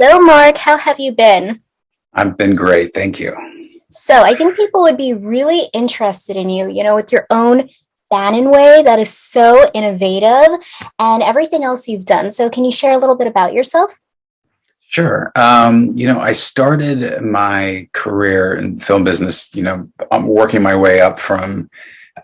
Hello, Mark. How have you been? I've been great, thank you. So, I think people would be really interested in you, with your own Bannen Way that is so innovative and everything else you've done. So, can you share a little bit about yourself? Sure. I started my career in film business. I'm working my way up from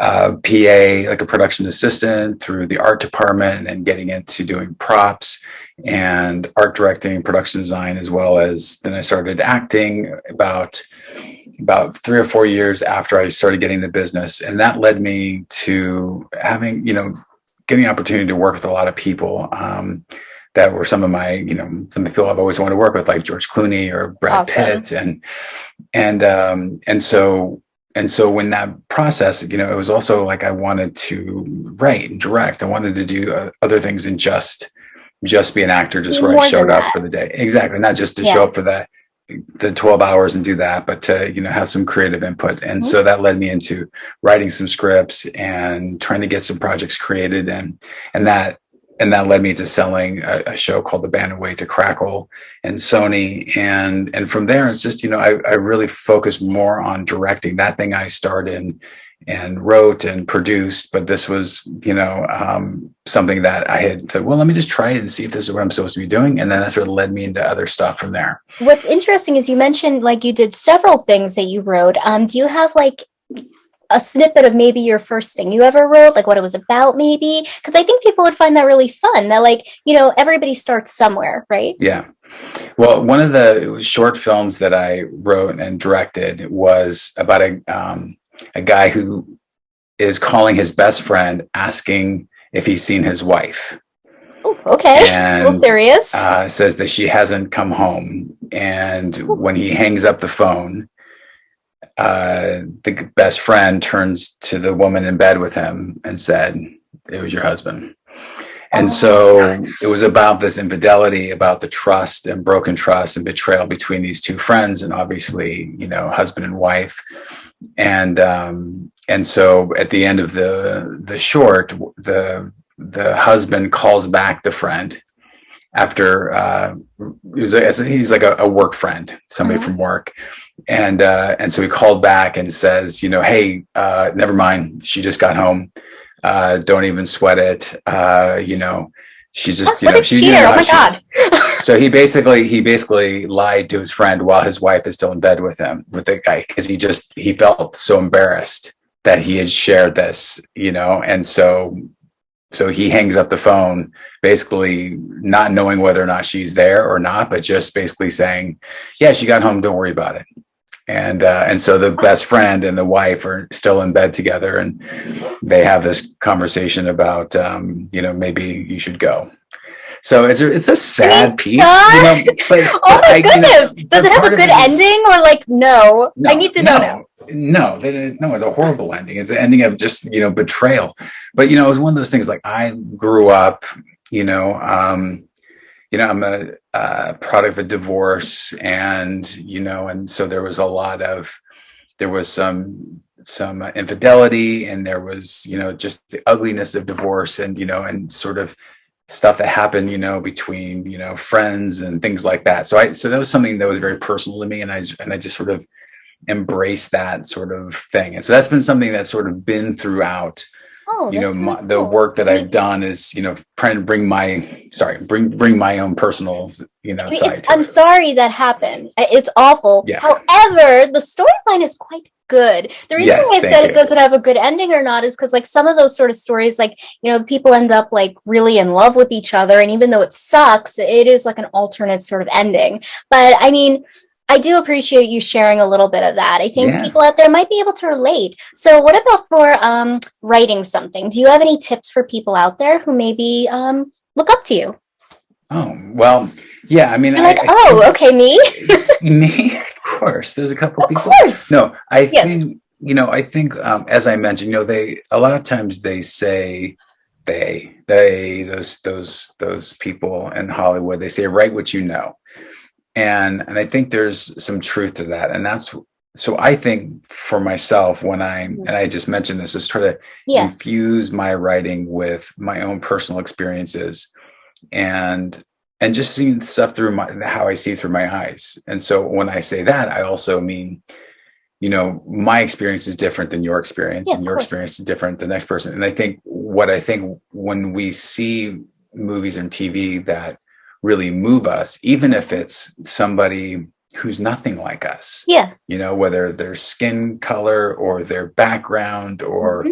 PA, like a production assistant, through the art department and getting into doing props and art directing, production design, as well as then I started acting about 3 or 4 years after I started getting the business, and that led me to having getting an opportunity to work with a lot of people. That were some of my, some of the people I've always wanted to work with, like George Clooney or Brad Awesome. Pitt, and so when that process, it was also like I wanted to write and direct. I wanted to do other things than just be an actor, just where I More than showed up that. for the day. Exactly, not just to show Yeah. up for the 12 hours and do that, but to have some creative input. And Mhm. so that led me into writing some scripts and trying to get some projects created, and that and that led me to selling a show called The Bannen Way to Crackle and Sony. And from there, it's just, I really focused more on directing. That thing I starred in and wrote and produced, but this was, something that I had thought, well, let me just try it and see if this is what I'm supposed to be doing. And then that sort of led me into other stuff from there. What's interesting is you mentioned like you did several things that you wrote. Do you have like a snippet of maybe your first thing you ever wrote, like what it was about, maybe? Because I think people would find that really fun. That like, everybody starts somewhere, right? Yeah. Well, one of the short films that I wrote and directed was about a guy who is calling his best friend, asking if he's seen his wife, Oh, okay. A little and serious. says that she hasn't come home. And when he hangs up the phone, the best friend turns to the woman in bed with him and said, "It was your husband." And Oh my God. so it was about this infidelity, about the trust and broken trust and betrayal between these two friends, and obviously, husband and wife. And so at the end of the short, the husband calls back the friend after he's like a work friend, somebody Mhm. from work, and so he called back and says, hey, never mind, she just got home. Don't even sweat it. She's just, What a she, you cheater. know Oh how my she God. is. So he basically lied to his friend while his wife is still in bed with him, with the guy, because he felt so embarrassed that he had shared this, and so he hangs up the phone, basically not knowing whether or not she's there or not, but just basically saying, yeah, she got home, don't worry about it. And so the best friend and the wife are still in bed together, and they have this conversation about, maybe you should go. So it's a I mean, sad piece, duh. but Oh my I, goodness. Does but it have part a of good it is, ending or like no? I no, need to know now. no, no, no, it's a horrible ending. It's an ending of just, betrayal. But, it was one of those things, like I grew up, you know, um, I'm a product of a divorce, and so there was some infidelity, and there was, just the ugliness of divorce, and sort of stuff that happened, between, friends and things like that. So that was something that was very personal to me, and I just sort of embraced that sort of thing. And so that's been something that's sort of been throughout, Oh, that's really the cool. work that I mean, I've done is, trying to bring my own personal, side to I'm it. sorry that happened. It's awful. Yeah. However, the storyline is quite good. The reason Yes. why I Thank said it you. doesn't have a good ending or not is because, like, some of those sort of stories, like, the people end up, like, really in love with each other. And even though it sucks, it is like an alternate sort of ending. But I mean, I do appreciate you sharing a little bit of that. I think Yeah. people out there might be able to relate. So, what about for writing something? Do you have any tips for people out there who maybe look up to you? Oh, well, yeah. I mean, You're I, like, I oh, think okay, me? me, of course, there's a couple Of people. course. No, I Yes. think, as I mentioned, a lot of times they say, those people in Hollywood, they say, write what you know. And I think there's some truth to that. And that's, so I think for myself, and I just mentioned this, is try to Yeah. infuse my writing with my own personal experiences, and and just seeing stuff through how I see through my eyes. And so when I say that, I also mean, you know, my experience is different than your experience, and your experience is different than the next person. And I think when we see movies and TV that really move us, even if it's somebody who's nothing like us, you know, whether their skin color or their background or,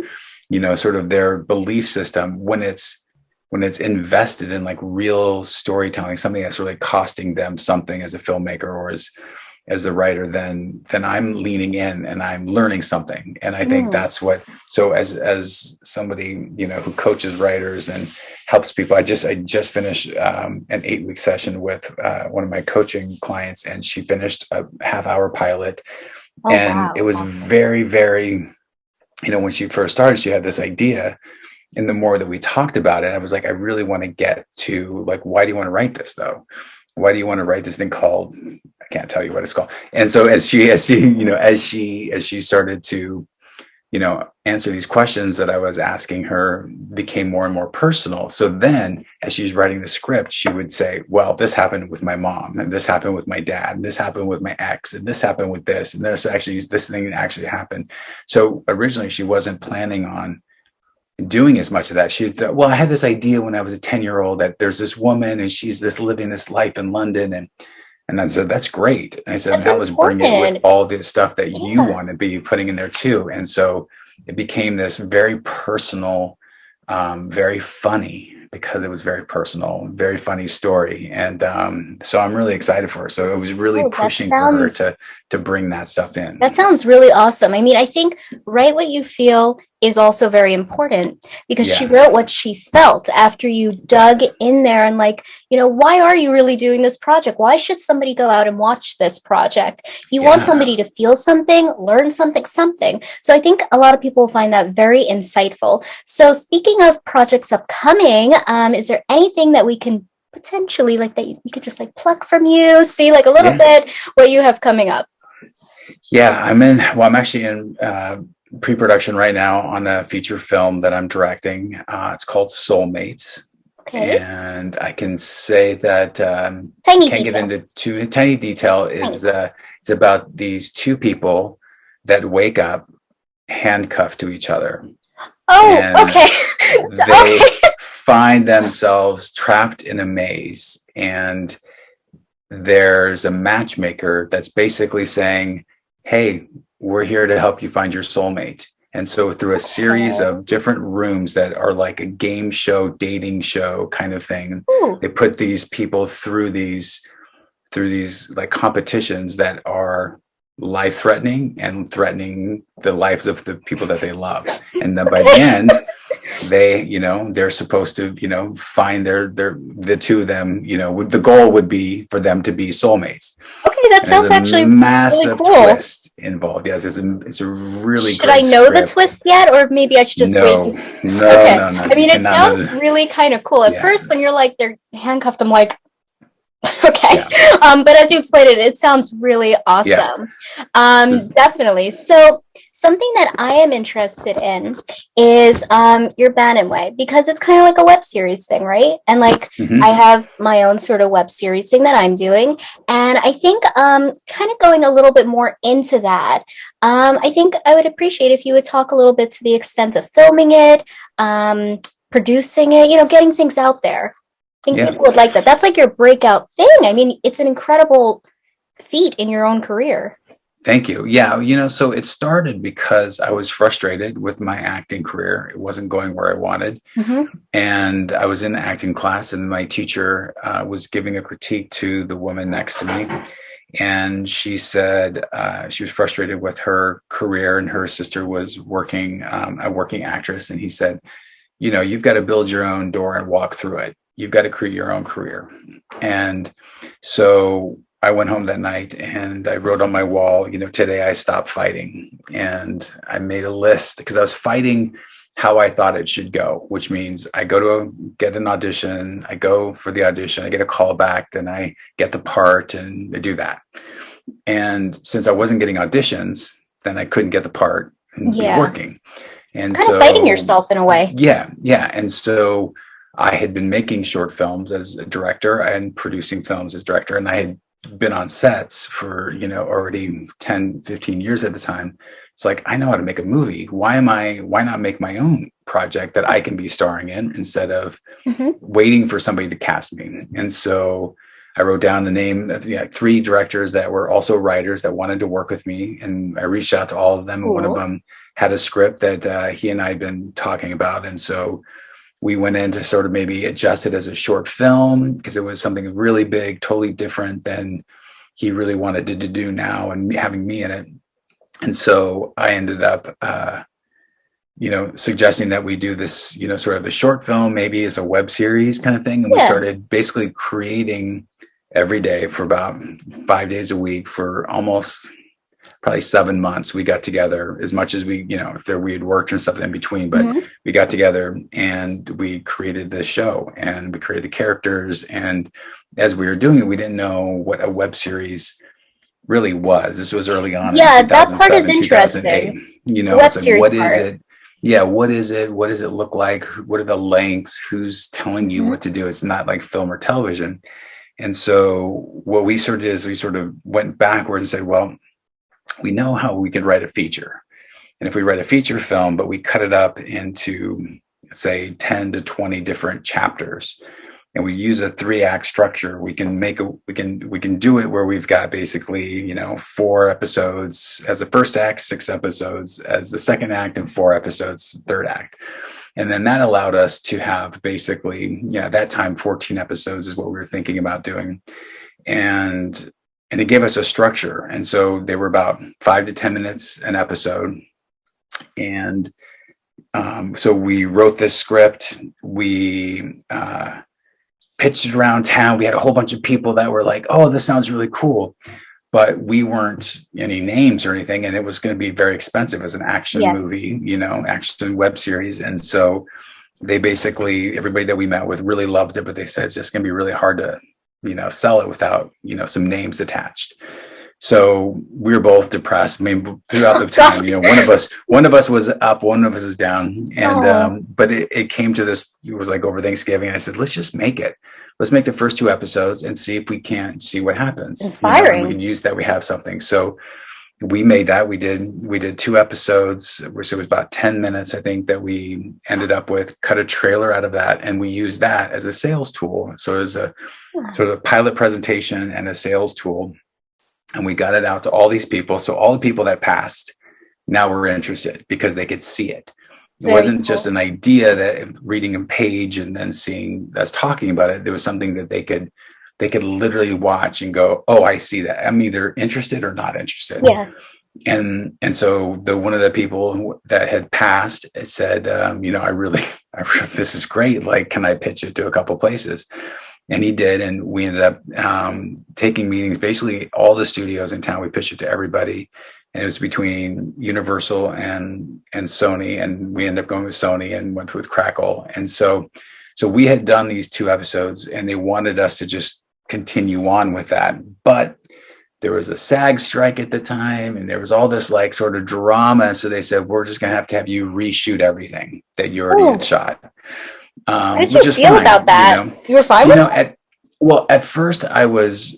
you know, sort of their belief system, when it's invested in like real storytelling, something that's really costing them something as a filmmaker or as a writer, then I'm leaning in and I'm learning something. And I think that's what, so as somebody, you know, who coaches writers and helps people, I just finished an 8-week session with one of my coaching clients, and she finished a half-hour pilot. It was very, very, you know, when she first started, she had this idea. And the more that we talked about it, I was like, I really want to get to like, why do you want to write this though? Why do you want to write this thing called, I can't tell you what it's called. And so as she started to, you know, answer these questions that I was asking her, became more and more personal. So then as she's writing the script, she would say, well, this happened with my mom, and this happened with my dad, and this happened with my ex, and this happened with this, and this thing actually happened. So originally she wasn't planning on doing as much of that. She thought, well, I had this idea when I was a 10-year-old that there's this woman and she's living this life in London. And I said, that's great. And I said, and I was bringing it with all the stuff that you want to be putting in there too. And so it became this very personal, very funny, because it was very personal, very funny story. And so I'm really excited for her. So it was really pushing for her to bring that stuff in. That sounds really awesome. I mean, I think write what you feel is also very important, because she wrote what she felt after you dug in there and like, you know, why are you really doing this project? Why should somebody go out and watch this project? You want somebody to feel something, learn something. So I think a lot of people find that very insightful. So speaking of projects upcoming, is there anything that we can potentially like that we could just like pluck from you, see like a little bit what you have coming up? Yeah, I'm actually in pre-production right now on a feature film that I'm directing. It's called Soulmates. Okay. And I can say that get into too tiny detail. It's about these two people that wake up handcuffed to each other. Oh, and okay. They find themselves trapped in a maze, and there's a matchmaker that's basically saying, hey, we're here to help you find your soulmate. And so through a series of different rooms that are like a game show, dating show kind of thing, they put these people through these like competitions that are life-threatening and threatening the lives of the people that they love. And then by the end, they're supposed to, find the two of them, the goal would be for them to be soulmates. Okay, that sounds actually massive really cool. Twist involved. Yes, it's a really Should I know script. The twist yet, or maybe I should just wait? No. I mean, it sounds really kind of cool. At first, when you're like they're handcuffed, I'm like, okay. But as you explained it sounds really awesome. Definitely. So something that I am interested in is your Bannen Way, because it's kind of like a web series thing, right? And like I have my own sort of web series thing that I'm doing. And I think kind of going a little bit more into that, I think I would appreciate if you would talk a little bit to the extent of filming it, producing it, getting things out there. I think people would like that. That's like your breakout thing. I mean, it's an incredible feat in your own career. Thank you. Yeah, so it started because I was frustrated with my acting career. It wasn't going where I wanted. And I was in acting class, and my teacher was giving a critique to the woman next to me. And she said she was frustrated with her career, and her sister was a working actress. And he said, you've got to build your own door and walk through it. You've got to create your own career. And so I went home that night and I wrote on my wall, today I stopped fighting. And I made a list because I was fighting how I thought it should go, which means I go to get an audition, I go for the audition, I get a call back, then I get the part and I do that. And since I wasn't getting auditions, then I couldn't get the part and be working. And kind of fighting yourself in a way. Yeah. And so I had been making short films as a director and producing films as director, and I had been on sets for, already 10, 15 years at the time. It's like, I know how to make a movie. Why not make my own project that I can be starring in instead of waiting for somebody to cast me? And so I wrote down the name of 3 directors that were also writers that wanted to work with me. And I reached out to all of them. Cool. One of them had a script that he and I had been talking about. And so we went in to sort of maybe adjust it as a short film because it was something really big, totally different than he really wanted to do now and having me in it. And so I ended up, suggesting that we do this, sort of a short film, maybe as a web series kind of thing. And we started basically creating every day for about 5 days a week for almost probably 7 months. We got together as much as we, if we had worked and stuff in between, but we got together and we created this show and we created the characters. And as we were doing it, we didn't know what a web series really was. This was early on. Yeah, in 2007, that part is interesting. It's like, what is it? Yeah, what is it? What does it look like? What are the lengths? Who's telling you what to do? It's not like film or television. And so what we sort of did is we sort of went backwards and said, well, we know how we could write a feature. And if we write a feature film, but we cut it up into, say, 10 to 20 different chapters, and we use a 3-act structure, we can do it where we've got basically, 4 episodes as the first act, 6 episodes as the second act, and 4 episodes third act. And then that allowed us to have basically, at that time, 14 episodes is what we were thinking about doing. And it gave us a structure. And so they were about 5 to 10 minutes an episode. And so we wrote this script. We pitched it around town. We had a whole bunch of people that were like, oh, this sounds really cool. But we weren't any names or anything. And it was going to be very expensive as an action movie, action web series. And so they basically, everybody that we met with really loved it, but they said it's just going to be really hard to, sell it without, some names attached. So we were both depressed. I mean, throughout the time, one of us was up, one of us is down. And, but it came to this, it was like over Thanksgiving. I said, let's just make it. Let's make the first 2 episodes and see if we can't see what happens. Inspiring. We can use that. We have something. So we made that. We did 2 episodes, which it was about 10 minutes, I think, that we ended up with, cut a trailer out of that. And we used that as a sales tool. So it was a sort of pilot presentation and a sales tool. And we got it out to all these people. So all the people that passed now were interested because they could see it. It wasn't just an idea that reading a page and then seeing us talking about it. There was something that they could literally watch and go, oh, I see that. I'm either interested or not interested. Yeah. And so one of the people that had passed said, this is great. Like, can I pitch it to a couple places? And he did. And we ended up taking meetings, basically all the studios in town. We pitched it to everybody. And it was between Universal and Sony. And we ended up going with Sony and went with Crackle. And so we had done these 2 episodes and they wanted us to just continue on with that. But there was a SAG strike at the time and there was all this like sort of drama. So they said, we're just going to have you reshoot everything that you already had shot. How did you feel about that? You were fine with it? At first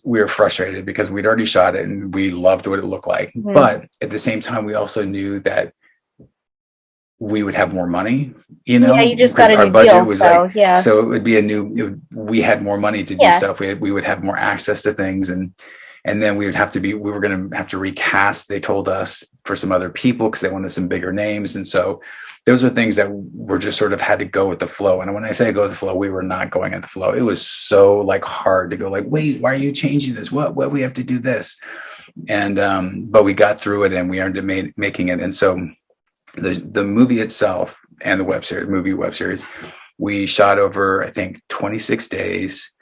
we were frustrated because we'd already shot it and we loved what it looked like. But at the same time, we also knew that we would have more money, Yeah, you just got a new deal, so it would be we had more money to do stuff. We would have more access to things and then we were going to have to recast, they told us, for some other people because they wanted some bigger names. And so those are things that were just sort of had to go with the flow. And when I say go with the flow, we were not going at the flow. It was so like hard to go like, wait, why are you changing this? What we have to do this? And, but we got through it and we ended up making it. And so the movie itself and the web series, we shot over, I think, 26 days.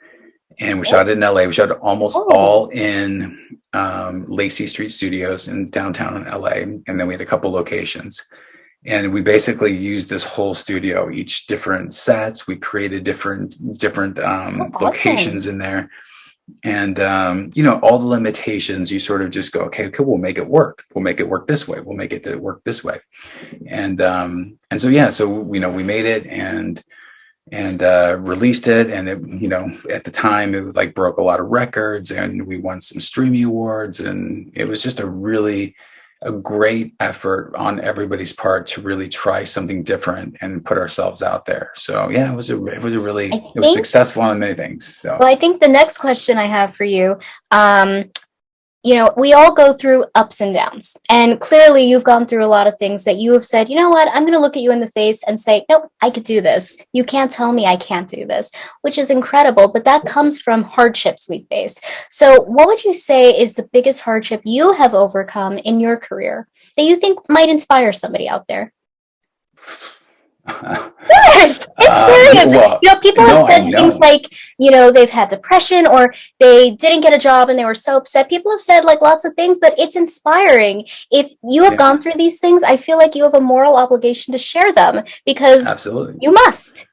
And we shot it in LA. We shot it almost all in Lacey Street Studios in downtown LA. And then we had a couple locations. And we basically used this whole studio, each different sets. We created different locations in there. And, all the limitations, you sort of just go, okay, cool, we'll make it work. We'll make it work this way. We'll make it work this way. And so we made it. And and released it. And it, at the time it like broke a lot of records, and we won some Streamy Awards, and it was just a great effort on everybody's part to really try something different and put ourselves out there. So yeah, it was successful on many things. So well, I think the next question I have for you, we all go through ups and downs, and clearly you've gone through a lot of things that you have said, you know what, I'm going to look at you in the face and say, nope, I could do this. You can't tell me I can't do this, which is incredible. But that comes from hardships we face. So what would you say is the biggest hardship you have overcome in your career that you think might inspire somebody out there? It's serious. Well, people have said things like, they've had depression, or they didn't get a job and they were so upset. People have said like lots of things, but it's inspiring. If you have gone through these things, I feel like you have a moral obligation to share them, because absolutely you must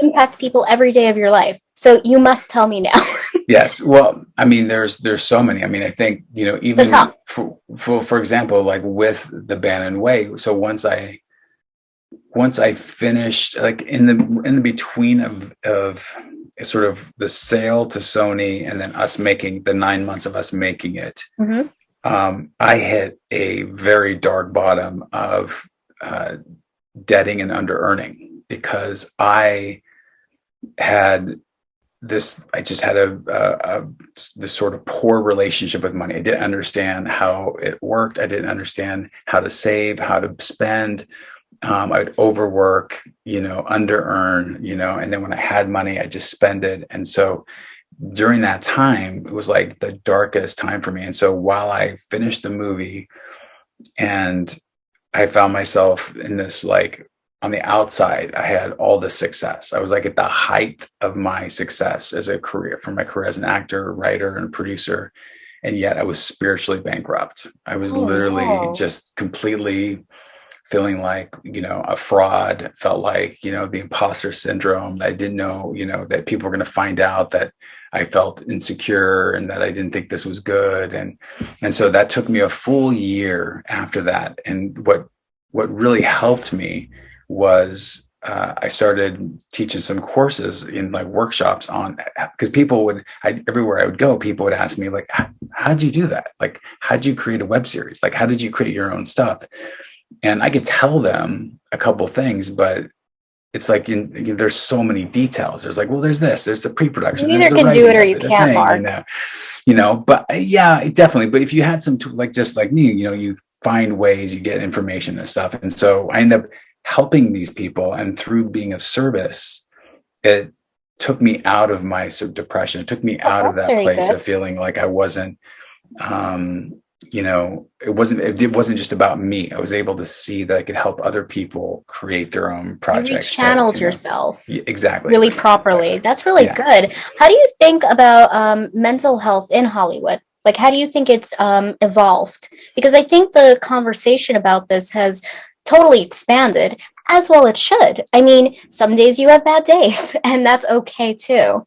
impact people every day of your life. So you must tell me now. Yes. Well, I mean, there's so many. I mean, I think, even for example, like with the Bannen Way. So once I finished, like in the between of sort of the sale to Sony and then us making the 9 months of us making it, I hit a very dark bottom of debting and under earning, because I just had this sort of poor relationship with money. I didn't understand how it worked. I didn't understand how to save, how to spend. I'd overwork, under earn, and then when I had money, I just spend it. And so during that time, it was like the darkest time for me. And so while I finished the movie and I found myself in this, like on the outside, I had all the success. I was like at the height of my success as a career, for my career as an actor, writer, and producer. And yet I was spiritually bankrupt. I was literally just completely feeling like, a fraud. Felt like, the imposter syndrome. I didn't know, that people were going to find out that I felt insecure and that I didn't think this was good. And so that took me a full year after that. And what really helped me was I started teaching some courses in like workshops on, because everywhere I would go, people would ask me like, how'd you do that? Like, how'd you create a web series? Like, how did you create your own stuff? And I could tell them a couple things, but it's like there's so many details. There's like, well, there's this, there's the pre-production. You either can do it or you can't, Mark. But yeah, definitely. But if you had some, just like me, you find ways, you get information and stuff. And so I end up helping these people. And through being of service, it took me out of my depression. It took me out of that place of feeling like I wasn't, it wasn't just about me. I was able to see that I could help other people create their own projects. You channeled yourself. Exactly. Really properly. That's really good. How do you think about mental health in Hollywood? Like, how do you think it's evolved? Because I think the conversation about this has totally expanded, as well it should. I mean, some days you have bad days, and that's okay too.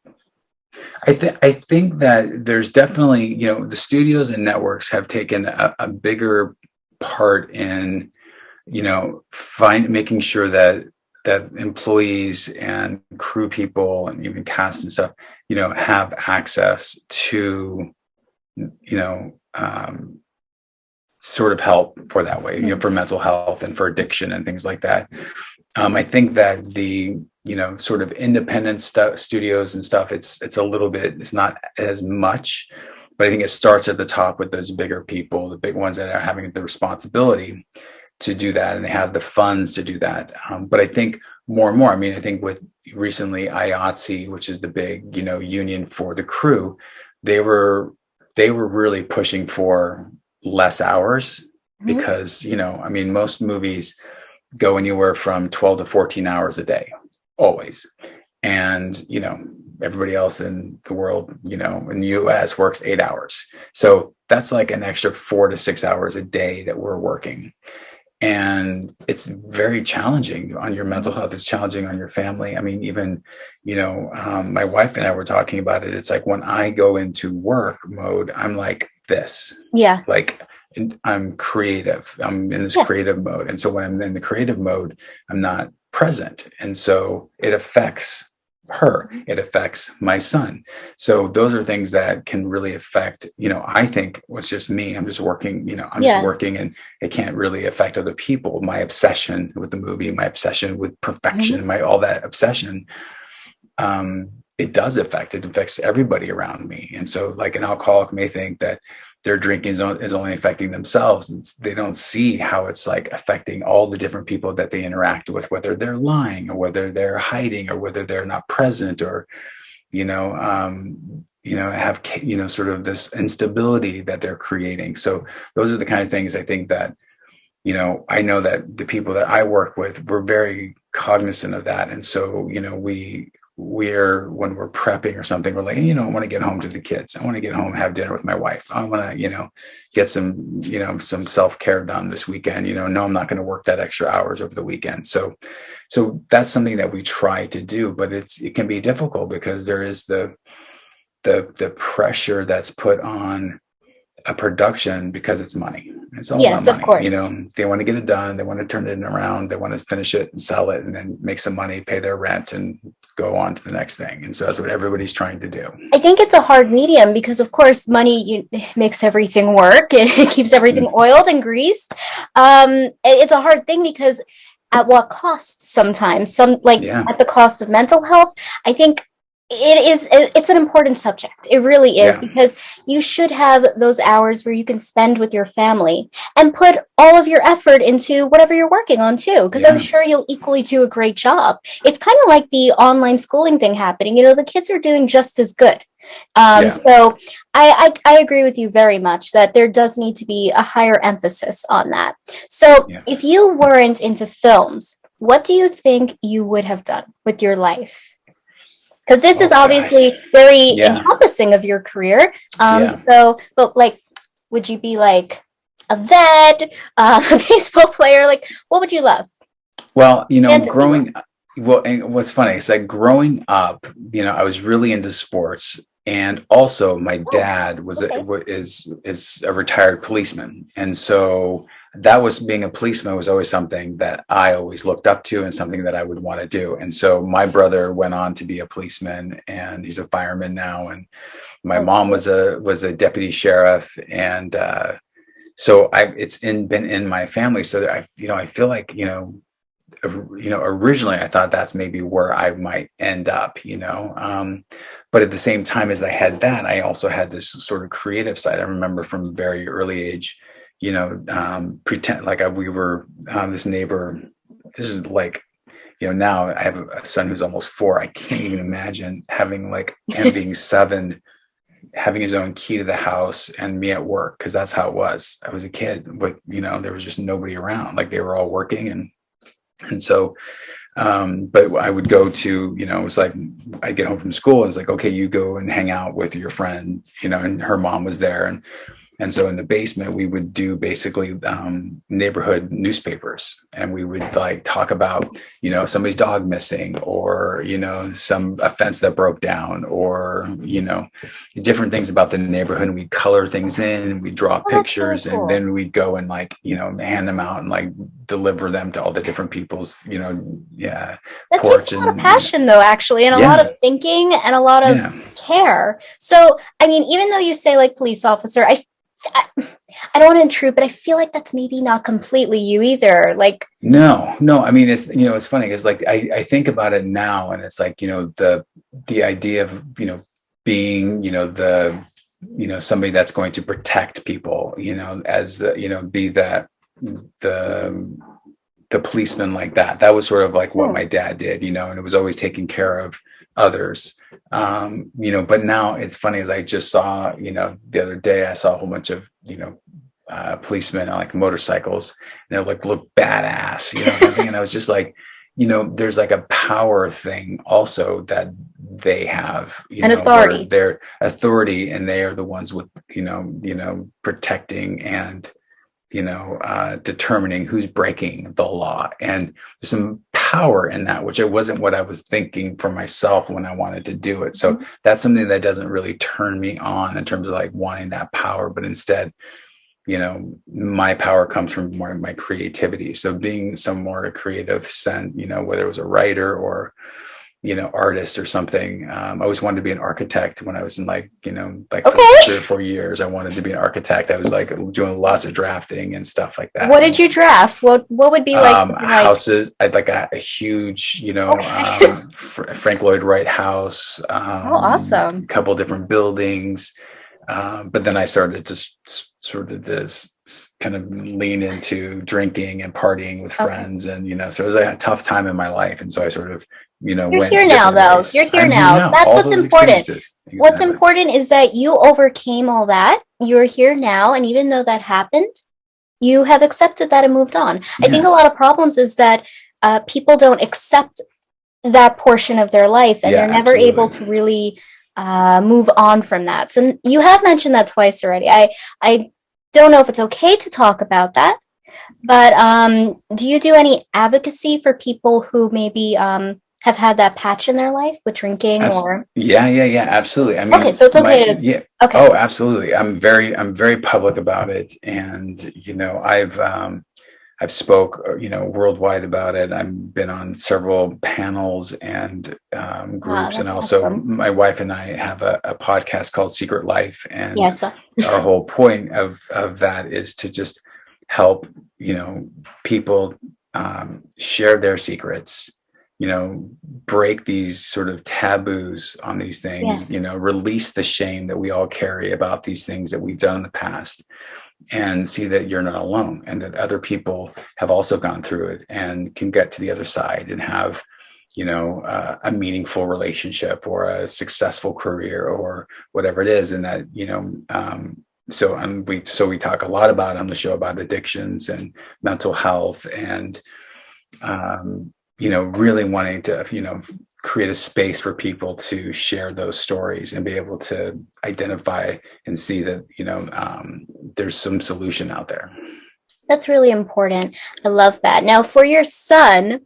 I think that there's definitely, the studios and networks have taken a bigger part in, making sure that employees and crew people and even cast and stuff, have access to, sort of help for that way, for mental health and for addiction and things like that. I think that the sort of independent studios and stuff, it's not as much, but I think it starts at the top with those bigger people, the big ones that are having the responsibility to do that, and they have the funds to do that. But I think more and more, I mean, I think with recently IATSE, which is the big, union for the crew, they were really pushing for less hours because, I mean, most movies go anywhere from 12 to 14 hours a day, always. And, everybody else in the world, in the US works 8 hours. So that's like an extra 4 to 6 hours a day that we're working. And it's very challenging on your mental health. It's challenging on your family. I mean, even, my wife and I were talking about it. It's like when I go into work mode, I'm like this. Yeah. Like I'm creative. I'm in this creative mode. And so when I'm in the creative mode, I'm not present. And so it affects her, it affects my son. So those are things that can really affect, I think it's just me. I'm just working, I'm just working, and it can't really affect other people. My obsession with the movie, my obsession with perfection, my all that obsession, it affects everybody around me. And so like an alcoholic may think that their drinking is only affecting themselves, and they don't see how it's like affecting all the different people that they interact with, whether they're lying or whether they're hiding or whether they're not present, or have sort of this instability that they're creating. So those are the kind of things I think that I know that the people that I work with, we're very cognizant of that. And so we're when we're prepping or something, we're like, I want to get home to the kids. I want to get home, have dinner with my wife. I want to, get some, some self-care done this weekend. No, I'm not going to work that extra hours over the weekend. So that's something that we try to do, but it can be difficult because there is the pressure that's put on a production because it's money. It's all about money. Of course. They want to get it done. They want to turn it around. They want to finish it and sell it and then make some money, pay their rent, and go on to the next thing. And so that's what everybody's trying to do. I think it's a hard medium because, of course, money makes everything work. It keeps everything oiled and greased. It's a hard thing because at what cost sometimes? At the cost of mental health. I think it's an important subject. It really is, because you should have those hours where you can spend with your family and put all of your effort into whatever you're working on too, because I'm sure you'll equally do a great job. It's kind of like the online schooling thing happening. The kids are doing just as good. So I agree with you very much that there does need to be a higher emphasis on that. So if you weren't into films, what do you think you would have done with your life? Because this is obviously very encompassing of your career. But like, would you be like a vet, a baseball player? Like, what would you love? Well, and what's funny is like growing up, I was really into sports. And also my dad is a retired policeman. And so being a policeman was always something that I always looked up to and something that I would want to do. And so my brother went on to be a policeman, and he's a fireman now. And my mom was a deputy sheriff. And so it's been in my family. So that I feel like, originally I thought that's maybe where I might end up, but at the same time as I had that, I also had this sort of creative side. I remember from a very early age, pretend like we were this neighbor. This is like, now I have a son who's almost 4. I can't even imagine having him being 7, having his own key to the house and me at work. Cause that's how it was. I was a kid with, there was just nobody around. Like they were all working. And so, but I would go to, it was like, I'd get home from school. And it's like, okay, you go and hang out with your friend, and her mom was there. And so in the basement, we would do basically neighborhood newspapers, and we would talk about, somebody's dog missing, or, some offense that broke down, or, different things about the neighborhood. And we'd color things in, we'd draw pictures, so cool. And then we'd go and hand them out and deliver them to all the different people's, that porch. Takes a lot of passion though, actually, and a lot of thinking and a lot of care. So, I mean, even though you say police officer, I don't want to intrude, but I feel like that's maybe not completely you either. No. I mean, it's, it's funny because I think about it now, and it's the idea of, being, somebody that's going to protect people, as be that the policeman like that. That was sort of what my dad did, and it was always taking care of others. But now it's funny, as I just saw, the other day I saw a whole bunch of, policemen on motorcycles, and they look badass, and I was just there's a power thing also that they have, an authority. Their authority, and they are the ones with, protecting and, determining who's breaking the law. And there's some power in that, which it wasn't what I was thinking for myself when I wanted to do it. So that's something that doesn't really turn me on in terms of wanting that power, but instead, you know, my power comes from more my creativity. So being some more creative sent, you know, whether it was a writer or, you know, artist or something. I always wanted to be an architect when I was in like, you know, like for 3 or 4 years, I wanted to be an architect. I was like doing lots of drafting and stuff like that. What did you draft? What would be like houses? I'd like a huge, you know, Frank Lloyd Wright house. Awesome. A couple different buildings. But then I started to sort of this kind of lean into drinking and partying with friends. And, you know, so it was a tough time in my life. And so I sort of, you know, you're here now, though. You're here now. That's what's important. Exactly. What's important is that you overcame all that. You're here now. And even though that happened, you have accepted that and moved on. I think a lot of problems is that people don't accept that portion of their life, and they're never able to really move on from that. So you have mentioned that twice already. I don't know if it's okay to talk about that, but do you do any advocacy for people who maybe have had that patch in their life with drinking or? Yeah, absolutely. I mean, okay, so it's okay okay. Oh, absolutely. I'm very public about it, and you know, I've spoke, you know, worldwide about it. I've been on several panels and groups, and also my wife and I have a podcast called Secret Life, and our whole point of that is to just help, you know, people share their secrets, you know, break these sort of taboos on these things, you know, release the shame that we all carry about these things that we've done in the past, and see that you're not alone, and that other people have also gone through it and can get to the other side and have, you know, a meaningful relationship or a successful career or whatever it is. And that, you know, so we talk a lot about on the show about addictions and mental health, and you know, really wanting to, you know, create a space for people to share those stories and be able to identify and see that, you know, there's some solution out there. That's really important. I love that. Now, for your son,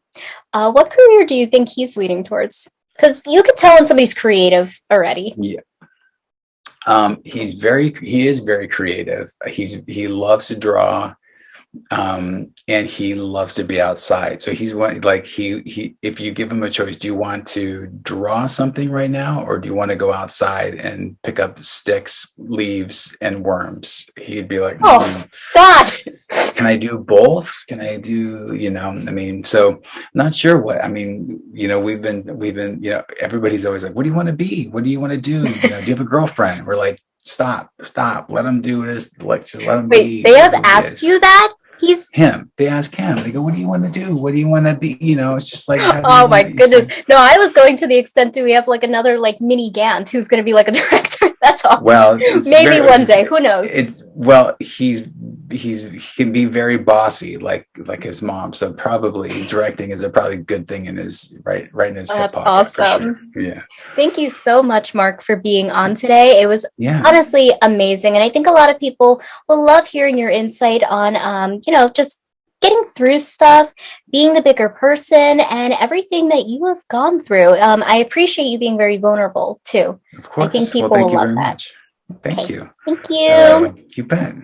what career do you think he's leaning towards? Because you could tell when somebody's creative already. Yeah. He is very creative. He loves to draw. And he loves to be outside. So he's like, he if you give him a choice, do you want to draw something right now, or do you want to go outside and pick up sticks, leaves, and worms? He'd be like, oh God, can I do both? Can I do, you know, I mean, so I'm not sure what, I mean, you know, we've been, you know, everybody's always like, what do you want to be? What do you want to do? You know, do you have a girlfriend? We're like, stop, let him do this. Like, just let him be. They have asked you that? They ask him, they go, what do you want to do? What do you want to be? You know, it's just like, oh my goodness. No, I was going to the extent, do we have like another like mini Gantt who's going to be like a director? That's all. Well, maybe one day, who knows? He can be very bossy, like his mom. So probably directing is a probably good thing in his right in his hip pocket. Awesome. Sure. Yeah. Thank you so much, Mark, for being on today. It was honestly amazing, and I think a lot of people will love hearing your insight on, you know, just getting through stuff, being the bigger person, and everything that you have gone through. I appreciate you being very vulnerable too. Of course. I think people will love that. Thank you. Thank you. You bet.